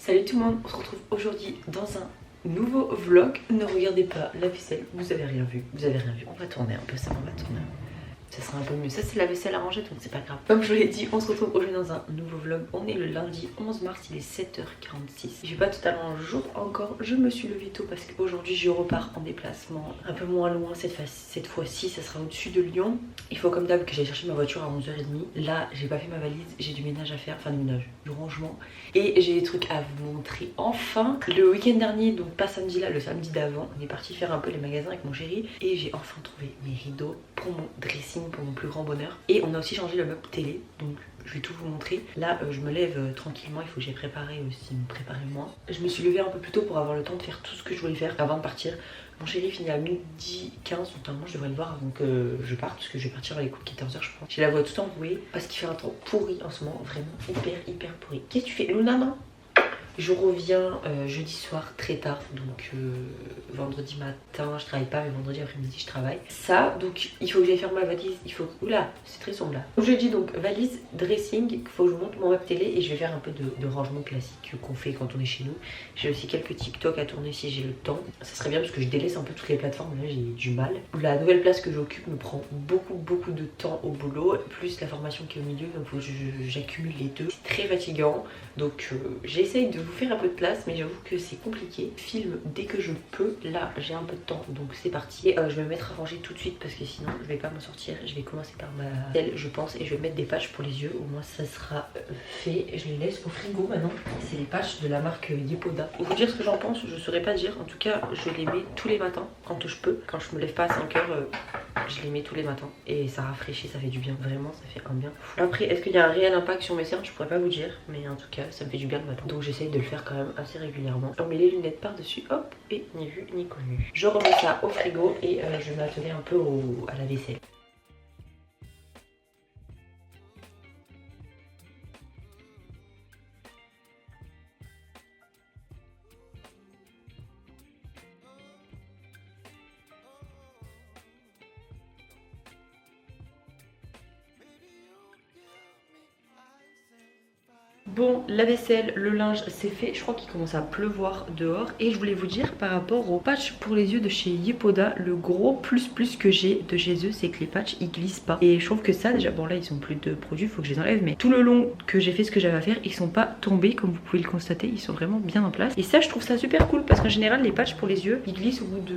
Salut tout le monde, on se retrouve aujourd'hui dans un nouveau vlog. Ne regardez pas la vaisselle, vous avez rien vu, On va tourner un peu ça, Ça sera un peu mieux. Ça c'est la vaisselle à ranger donc c'est pas grave. Comme je vous l'ai dit, on se retrouve aujourd'hui dans un nouveau vlog. On est le lundi 11 mars, il est 7h46. Je suis pas totalement le jour encore. Je me suis levée tôt parce qu'aujourd'hui je repars en déplacement un peu moins loin. Cette fois-ci ça sera au-dessus de Lyon. Il faut comme d'hab que j'aille chercher ma voiture à 11h30. Là j'ai pas fait ma valise, j'ai du ménage à faire, enfin du ménage, du rangement. Et j'ai des trucs à vous montrer enfin. Le week-end dernier, donc pas samedi là, le samedi d'avant, on est parti faire un peu les magasins avec mon chéri. Et j'ai enfin trouvé mes rideaux pour mon dressing, pour mon plus grand bonheur. Et on a aussi changé le meuble télé, donc je vais tout vous montrer. Là je me lève tranquillement, il faut que j'aille préparer aussi, me préparer moi. Je me suis levée un peu plus tôt pour avoir le temps de faire tout ce que je voulais faire avant de partir. Mon chéri finit à midi 15, donc normalement je devrais le voir avant que je parte, parce que je vais partir à l'écoute qui est 15h je crois. J'ai la voix tout enrouée parce qu'il fait un temps pourri en ce moment, vraiment hyper pourri. Qu'est-ce que tu fais, Luna? Non, je reviens jeudi soir très tard, donc vendredi matin je travaille pas, mais vendredi après-midi je travaille. Ça, donc il faut que j'aille faire ma valise, il faut... Oula, c'est très sombre là. Donc je dis donc valise, dressing, il faut que je vous montre mon web télé et je vais faire un peu de rangement classique qu'on fait quand on est chez nous. J'ai aussi quelques TikTok à tourner si j'ai le temps. Ça serait bien parce que je délaisse un peu toutes les plateformes, là j'ai du mal. La nouvelle place que j'occupe me prend beaucoup de temps au boulot, plus la formation qui est au milieu, donc faut que j'accumule les deux. C'est très fatigant, donc j'essaye de vous faire un peu de place, mais j'avoue que c'est compliqué. Filme dès que je peux. Là j'ai un peu de temps, donc c'est parti. Et je vais me mettre à ranger tout de suite parce que sinon je vais pas m'en sortir. Je vais commencer par ma selle je pense, et je vais mettre des patchs pour les yeux. Au moins ça sera fait. Je les laisse au frigo maintenant. C'est les patchs de la marque Yepoda. Pour vous dire ce que j'en pense, je saurais pas dire. En tout cas je les mets tous les matins quand je peux. Quand je me lève pas à 5h, je les mets tous les matins et ça rafraîchit, ça fait du bien. Vraiment ça fait un bien fou. Après est-ce qu'il y a un réel impact sur mes cernes? Je pourrais pas vous dire, mais en tout cas ça me fait du bien le matin. Donc j'essaye de le faire quand même assez régulièrement. On met les lunettes par dessus, hop, et ni vu ni connu. Je remets ça au frigo et je vais m'atteler un peu à la vaisselle. Bon, la vaisselle, le linge, c'est fait. Je crois qu'il commence à pleuvoir dehors. Et je voulais vous dire par rapport aux patchs pour les yeux de chez Yepoda, le gros plus que j'ai de chez eux, c'est que les patchs ils glissent pas. Et je trouve que ça déjà, bon là ils ont plus de produits, faut que je les enlève, mais tout le long que j'ai fait ce que j'avais à faire, ils sont pas tombés comme vous pouvez le constater, ils sont vraiment bien en place. Et ça je trouve ça super cool parce qu'en général les patchs pour les yeux ils glissent au bout de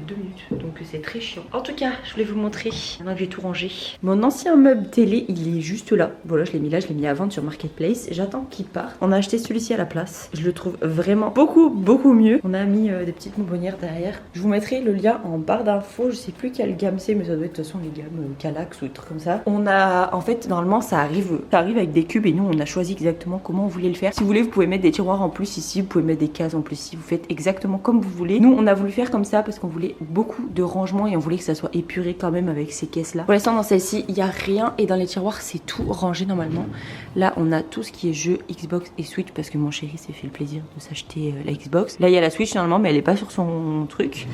2 minutes, donc c'est très chiant. En tout cas je voulais vous montrer, maintenant que j'ai tout rangé, mon ancien meuble télé il est juste là. Voilà, je l'ai mis là, je l'ai mis à vendre sur Marketplace. J'attends qu'il parte. On a acheté celui-ci à la place. Je le trouve vraiment beaucoup mieux. On a mis des petites bonbonnières derrière. Je vous mettrai le lien en barre d'infos. Je sais plus quelle gamme c'est, mais ça doit être de toute façon les gammes Calax ou des trucs comme ça. On a, en fait, normalement ça arrive avec des cubes et nous on a choisi exactement comment on voulait le faire. Si vous voulez, vous pouvez mettre des tiroirs en plus ici, vous pouvez mettre des cases en plus ici. Vous faites exactement comme vous voulez. Nous on a voulu faire comme ça parce qu'on voulait beaucoup de rangement et on voulait que ça soit épuré quand même avec ces caisses là. Pour l'instant dans celle-ci il y a rien et dans les tiroirs c'est tout rangé normalement. Là on a tout ce qui est jeux Xbox et Switch parce que mon chéri s'est fait le plaisir de s'acheter la Xbox. Là il y a la Switch normalement mais elle est pas sur son truc.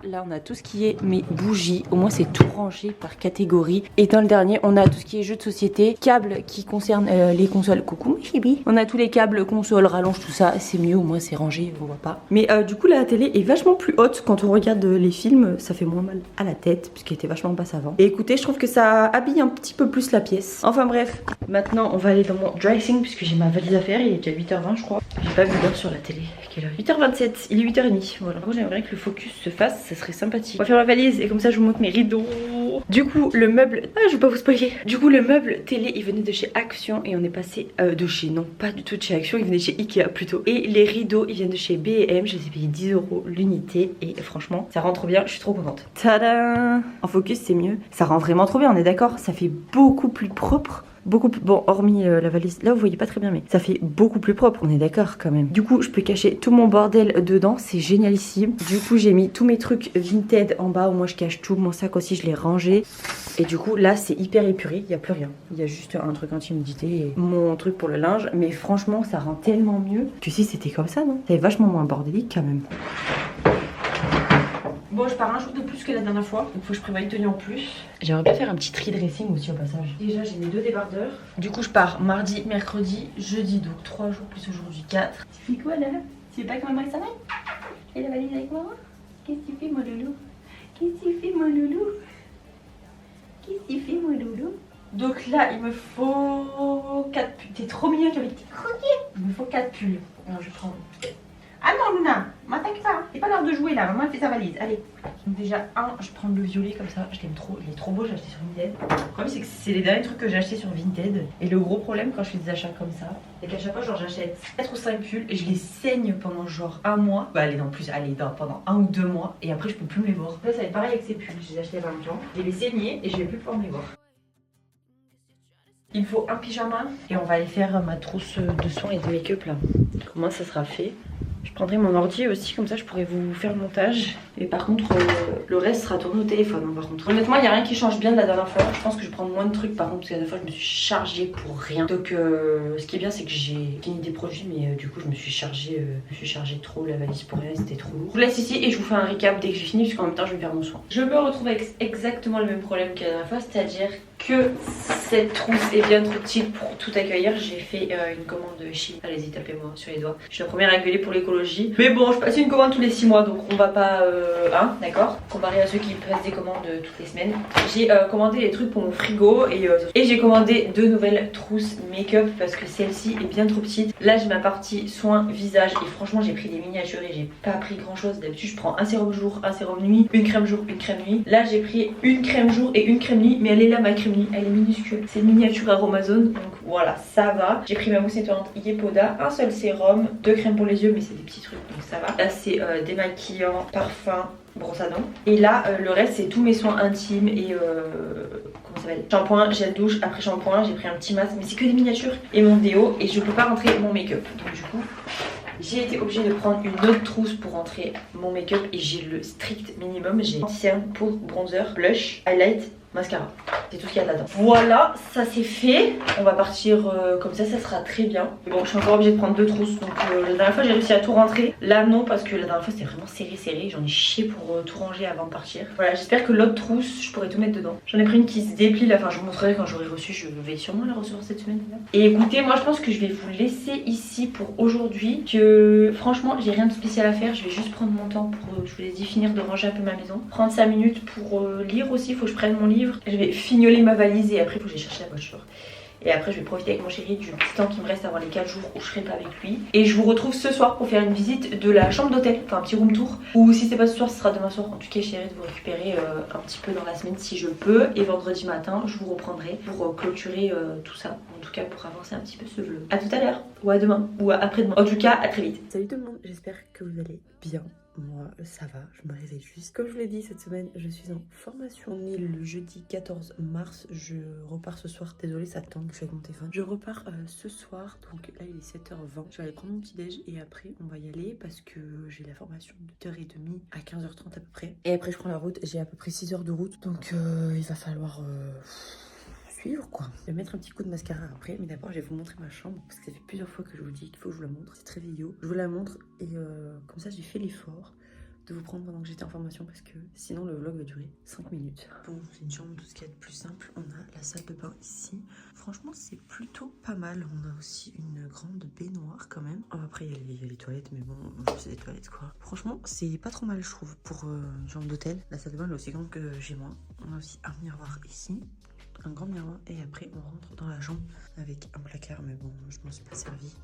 Là on a tout ce qui est mes bougies, au moins c'est tout rangé par catégorie. Et dans le dernier on a tout ce qui est jeux de société, câbles qui concernent les consoles. Coucou chibi. On a tous les câbles, consoles, rallonge, tout ça, c'est mieux, au moins c'est rangé, on voit pas. Mais du coup la télé est vachement plus haute quand on regarde les films, ça fait moins mal à la tête puisqu'elle était vachement basse avant. Et écoutez, je trouve que ça habille un petit peu plus la pièce. Enfin bref, maintenant on va aller dans mon dressing puisque j'ai ma valise à faire, il est déjà 8h20 je crois. J'ai pas vu l'heure sur la télé. Quelle heure? 8h27, il est 8h30. Voilà, j'aimerais que le focus se fasse, ça serait sympathique. On va faire ma valise et comme ça je vous montre mes rideaux. Du coup le meuble, je vais pas vous spoiler. Du coup le meuble télé il venait de chez Action et on est passé de chez, non pas du tout de chez Action, il venait de chez Ikea plutôt. Et les rideaux ils viennent de chez B&M, je les ai payés 10 € l'unité et franchement ça rentre bien, je suis trop contente. Tada! En focus c'est mieux, ça rend vraiment trop bien, on est d'accord, ça fait beaucoup plus propre. Beaucoup plus... Bon, hormis la valise, là vous voyez pas très bien, mais ça fait beaucoup plus propre, on est d'accord quand même. Du coup, je peux cacher tout mon bordel dedans, c'est génialissime. Du coup, j'ai mis tous mes trucs Vinted en bas, où moi je cache tout. Mon sac aussi, je l'ai rangé. Et du coup, là, c'est hyper épuré, il n'y a plus rien. Il y a juste un truc anti-humidité et mon truc pour le linge. Mais franchement, ça rend tellement mieux que si c'était comme ça, non? Ça est vachement moins bordélique quand même. Bon, je pars un jour de plus que la dernière fois, donc faut que je prévoie une tenue en plus. J'aimerais bien faire un petit tri dressing aussi au passage. Déjà, j'ai mes 2 débardeurs. Du coup, je pars mardi, mercredi, jeudi, donc 3 jours plus aujourd'hui 4. Tu fais quoi là? Tu veux pas que maman s'en aille? Et la valise avec maman? Qu'est-ce que tu fais, mon loulou? Qu'est-ce que tu fais, mon loulou? Qu'est-ce que tu fais, mon loulou? Donc là, il me faut 4 pulls. T'es trop mignonne avec tes croquets. Il me faut 4 pulls. Alors, je prends. Ah non, Luna, m'attaque pas. C'est pas l'heure de jouer là. Maman, elle fait sa valise. Allez. Donc, déjà, je prends le violet comme ça. Je l'aime trop. Il est trop beau. J'ai acheté sur Vinted. Le problème, c'est que c'est les derniers trucs que j'ai acheté sur Vinted. Et le gros problème quand je fais des achats comme ça, c'est qu'à chaque fois, genre, j'achète 4 ou 5 pulls et je les saigne pendant genre un mois. Bah, allez, non, plus, allez, pendant 1 ou 2 mois. Et après, je peux plus me les voir. Là, ça va être pareil avec ces pulls. Je les ai achetés il y a pas longtemps. Je vais les saigner et je vais plus pouvoir me les voir. Il faut un pyjama et on va aller faire ma trousse de soins et de make-up là. Comment ça sera fait? Je prendrai mon ordi aussi, comme ça je pourrais vous faire le montage. Et par contre, le reste sera tourné au téléphone. Hein, par contre, honnêtement, il n'y a rien qui change bien de la dernière fois. Je pense que je vais prendre moins de trucs par contre, parce que la dernière fois je me suis chargée pour rien. Donc, ce qui est bien, c'est que j'ai fini des produits, mais du coup, je me suis chargée trop. La valise pour rien, c'était trop lourd. Je vous laisse ici et je vous fais un récap dès que j'ai fini, puisqu'en même temps, je vais faire mon soin. Je me retrouve avec exactement le même problème que la dernière fois, c'est-à-dire que cette trousse est bien trop petite pour tout accueillir. J'ai fait une commande de Chine. Allez-y, tapez-moi sur les doigts. Je suis la première à gueuler pour l'écologie. Mais bon, je passe une commande tous les 6 mois, donc on va pas... hein, d'accord? Comparé à ceux qui passent des commandes toutes les semaines. J'ai commandé les trucs pour mon frigo et j'ai commandé 2 nouvelles trousses make-up parce que celle-ci est bien trop petite. Là, j'ai ma partie soins visage et franchement, j'ai pris des miniatures et j'ai pas pris grand-chose. D'habitude, je prends un sérum jour, un sérum nuit, une crème jour, une crème nuit. Là, j'ai pris une crème jour et une crème nuit, mais elle est là, ma crème nuit. Elle est minuscule. C'est une miniature Aromazone, donc voilà, ça va. J'ai pris ma mousse nettoyante Yepoda, un seul sérum, 2 crèmes pour les yeux, mais c'est des petits trucs, donc ça va. Là, c'est démaquillant, parfum, brosse à dents. Et là, le reste, c'est tous mes soins intimes et comment ça s'appelle, shampoing, gel douche, après shampoing. J'ai pris un petit masque, mais c'est que des miniatures et mon déo. Et je peux pas rentrer mon make-up. Donc du coup, j'ai été obligée de prendre une autre trousse pour rentrer mon make-up. Et j'ai le strict minimum. J'ai anti-cerne, poudre, bronzer, blush, highlight, mascara. C'est tout ce qu'il y a là-dedans. Voilà, ça c'est fait. On va partir comme ça sera très bien. Mais bon, je suis encore obligée de prendre 2 trousses. Donc la dernière fois j'ai réussi à tout rentrer. Là non, parce que la dernière fois c'était vraiment serré. J'en ai chié pour tout ranger avant de partir. Voilà, j'espère que l'autre trousse, je pourrai tout mettre dedans. J'en ai pris une qui se déplie là. Enfin, je vous montrerai quand j'aurai reçu. Je vais sûrement la recevoir cette semaine. Et écoutez, moi je pense que je vais vous laisser ici pour aujourd'hui. Que franchement, j'ai rien de spécial à faire. Je vais juste prendre mon temps pour, je vous l'ai dit, finir de ranger un peu ma maison. Prendre 5 minutes pour lire aussi. Il faut que je prenne mon livre. Je vais fignoler ma valise et après il faut que j'aille chercher la voiture. Et après je vais profiter avec mon chéri du petit temps qui me reste avant les 4 jours où je serai pas avec lui. Et je vous retrouve ce soir pour faire une visite de la chambre d'hôtel, enfin un petit room tour. Ou si c'est pas ce soir, ce sera demain soir. En tout cas, j'essaierai de vous récupérer un petit peu dans la semaine si je peux. Et vendredi matin, je vous reprendrai pour clôturer tout ça. En tout cas, pour avancer un petit peu ce vlog. A tout à l'heure, ou à demain, ou à après-demain. En tout cas, à très vite. Salut tout le monde, j'espère que vous allez bien. Moi, ça va, je me réveille juste. Comme je vous l'ai dit, cette semaine, je suis en formation. On est le jeudi 14 mars. Je repars ce soir. Désolée, ça tombe, je suis avec mon téléphone. Je repars ce soir. Donc là, il est 7h20. Je vais aller prendre mon petit déj et après, on va y aller parce que j'ai la formation de 8h30 à 15h30 à peu près. Et après, je prends la route. J'ai à peu près 6 heures de route. Donc, il va falloir... suivre quoi. Je vais mettre un petit coup de mascara après, mais d'abord je vais vous montrer ma chambre parce que ça fait plusieurs fois que je vous dis qu'il faut que je vous la montre. C'est très vidéo. Je vous la montre et comme ça j'ai fait l'effort de vous prendre pendant que j'étais en formation parce que sinon le vlog va durer 5 minutes. Bon, c'est une chambre, tout ce qu'il y a de plus simple. On a la salle de bain ici. Franchement, c'est plutôt pas mal. On a aussi une grande baignoire quand même. Après, il y a les toilettes, mais bon, c'est des toilettes quoi. Franchement, c'est pas trop mal, je trouve, pour une chambre d'hôtel. La salle de bain elle est aussi grande que chez moi. On a aussi un miroir ici. Un grand miroir et après on rentre dans la chambre avec un placard, mais bon je m'en suis pas servi.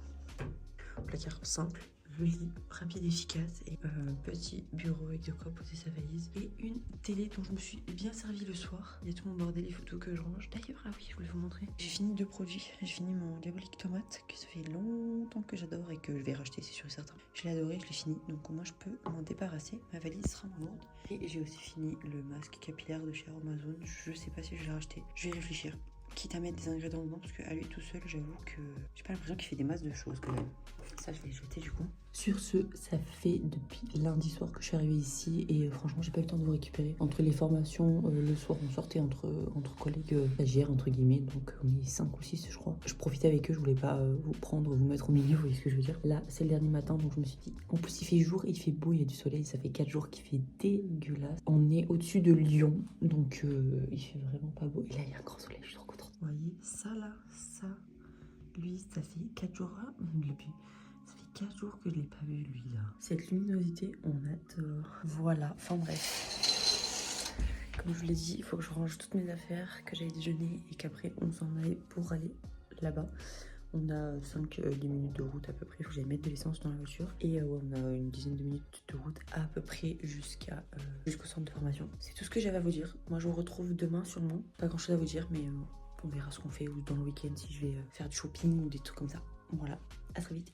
Placard simple, le lit rapide, efficace et petit bureau avec de quoi poser sa valise et une télé dont je me suis bien servi le soir. Il y a tout mon bordel, il faut tout que je range. D'ailleurs, ah oui, je voulais vous montrer. J'ai fini 2 produits. J'ai fini mon diabolique tomate que ça fait longtemps que j'adore et que je vais racheter, c'est sûr et certain. Je l'ai adoré, je l'ai fini, donc au moins je peux m'en débarrasser. Ma valise sera lourde. Et j'ai aussi fini le masque capillaire de chez Amazon. Je sais pas si je vais le racheter. Je vais réfléchir. Quitte à mettre des ingrédients dedans parce qu'à lui tout seul, j'avoue que j'ai pas l'impression qu'il fait des masses de choses quand même. Ça, je vais jeter du coup. Sur ce, ça fait depuis lundi soir que je suis arrivée ici et franchement j'ai pas eu le temps de vous récupérer. Entre les formations, le soir on sortait entre collègues stagiaires entre guillemets, donc on est 5 ou 6 je crois. Je profitais avec eux, je voulais pas vous prendre, vous mettre au milieu, vous voyez ce que je veux dire. Là c'est le dernier matin donc je me suis dit, en plus il fait jour, il fait beau, il y a du soleil, ça fait 4 jours qu'il fait dégueulasse. On est au-dessus de Lyon donc il fait vraiment pas beau. Et là il y a un grand soleil, je suis trop contente. Vous voyez ça là, ça, lui ça fait 4 jours là, ça fait 4 jours que je l'ai pas vu lui là. Cette luminosité, on adore. Voilà, enfin bref. Comme je vous l'ai dit, il faut que je range toutes mes affaires, que j'aille déjeuner et qu'après on s'en aille pour aller là-bas. On a 5-10 minutes de route à peu près, il faut que j'aille mettre de l'essence dans la voiture. Et on a une dizaine de minutes de route à peu près jusqu'au centre de formation. C'est tout ce que j'avais à vous dire. Moi je vous retrouve demain sûrement. Pas grand chose à vous dire mais on verra ce qu'on fait ou dans le week-end si je vais faire du shopping ou des trucs comme ça. Voilà, à très vite.